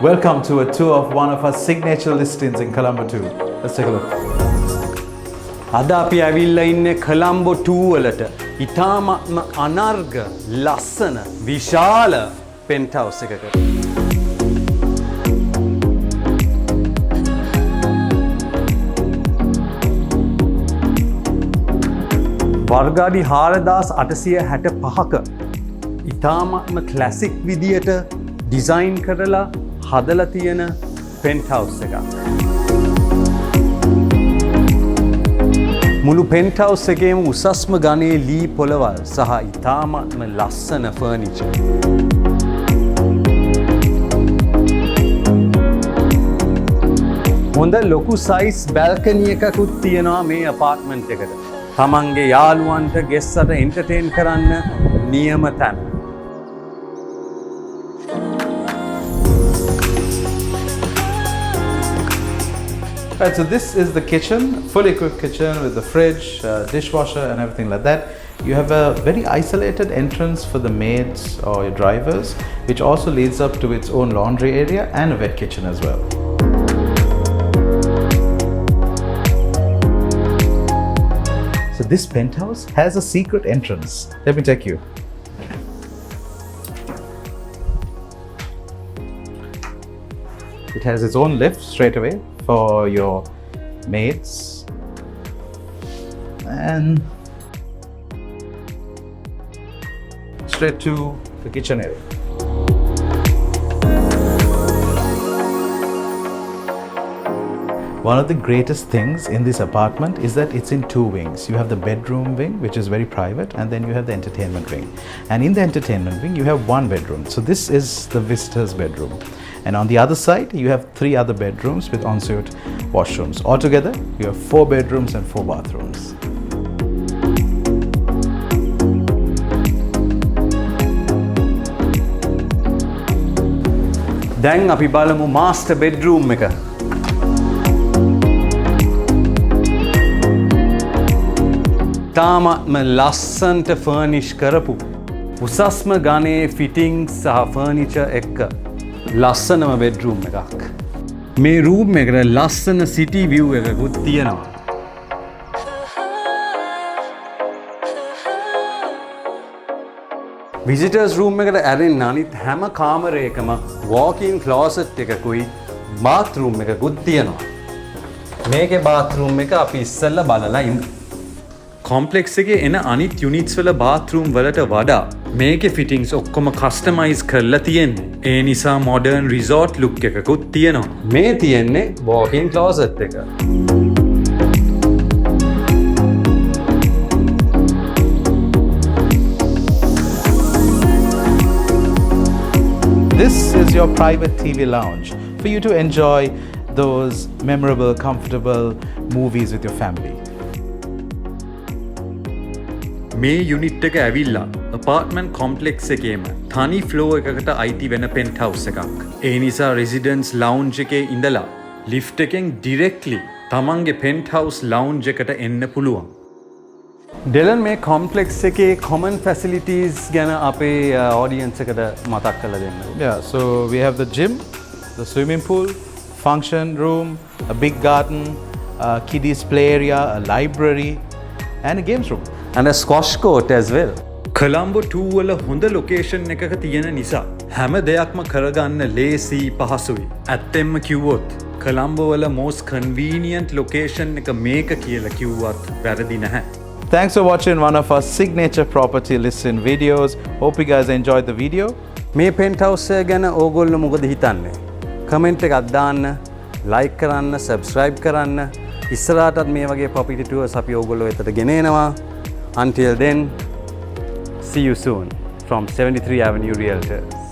Welcome to a tour of one of our signature listings in Colombo 2. Let's take a look. අද අපි ඇවිල්ලා ඉන්නේ කොළඹ 2 වලට. ඉතාමත්ම අනර්ග ලස්සන විශාල penthouse එකක. වර්ගාඩි 4865ක ඉතාමත්ම ක්ලාසික් විදියට ඩිසයින් කරලා හදලා තියෙන penthouse එකක්. මුළු penthouse එකේම උසස්ම ගණයේ ලී පොළවල් සහ ඉතාමත්ම ලස්සන ෆර්නිචර්. හොඳ ලොකු සයිස් බැල්කනි එකකුත් තියෙනවා මේ අපාර්ට්මන්ට් එකට. තමන්ගේ යාළුවන්ට ගෙස්සට එන්ටර්ටේන් කරන්න නියම තැන. Right, so this is the kitchen, fully equipped kitchen with the fridge, dishwasher and everything like that. You have a very isolated entrance for the maids or your drivers, which also leads up to its own laundry area and a wet kitchen as well. So this penthouse has a secret entrance. Let me take you. It has its own lift straight away for your maids and straight to the kitchen area. One of the greatest things in this apartment is that it's in two wings. You have the bedroom wing, which is very private, and then you have the entertainment wing. And in the entertainment wing, you have one bedroom. So this is the visitor's bedroom. And on the other side, you have 3 other bedrooms with ensuite washrooms. Altogether, you have 4 bedrooms and 4 bathrooms. දැන් අපි බලමු master bedroom එක. තාමත්ම ලස්සන්ට ෆර්නිෂ් කරපු උසස්ම ගණයේ ෆිටින්ග්ස් සහ furniture එක්ක ලස්සනම bedroom එකක්. මේ රූම් එකට ලස්සන සිටි විව් එකකුත් තියෙනවා. විසිටර්ස් රූම් එකට ඇරෙන්න අනිත් හැම කාමරයකම walk-in closet එකකුයි bathroom එකකුත් තියෙනවා. මේකේ bathroom එක අපි ඉස්සෙල්ලා බලලා ඉමු. කොම්ප්ලෙක්ස් එකේ එන අනිත් යුනිට්ස් වල bathroom වලට වඩා මේකේ ෆිටින්ග්ස් ඔක්කොම කස්ටමයිස් කරලා තියෙන්නේ. ඒ නිසා මොඩර්න් රිසෝට් ලුක් එකකුත් තියෙනවා. මේ තියෙන්නේ walk-in closet එක. This is your private TV lounge for you to enjoy those memorable, comfortable movies with your family. මේ යුනිට් එක ඇවිල්ලා apartment complex එකේම තනි floor එකකට අයිති වෙන penthouse එකක්. ඒ නිසා residence lounge එකේ ඉඳලා lift එකෙන් directly තමන්ගේ penthouse lounge එකට එන්න පුළුවන්. ඩෙලන් මේ complex එකේ common facilities ගැන අපේ audience එකට මතක් කරලා දෙන්න. Yeah, so we have the gym, the swimming pool, function room, a big garden, a kiddies play area, a library and a games room. And a squash court as well. Colombo 2 වල හොඳ location එකක තියෙන නිසා හැම දෙයක්ම කරගන්න ලේසි පහසුයි. ඇත්තෙන්ම කිව්වොත් කොළඹ වල most convenient location එක මේක කියලා කිව්වත් වැරදි නැහැ. Thanks for watching one of our signature property listing videos. Hope you guys enjoyed the video. මේ penthouse එක ගැන ඕගොල්ලෝ මොකද හිතන්නේ? කමෙන්ට් එකක් දාන්න, like කරන්න, subscribe කරන්න. ඉස්සරහටත් මේ වගේ property tours අපි ඕගොල්ලෝ වෙතට ගෙනෙනවා. Until then, see you soon from 73 Avenue Realtors.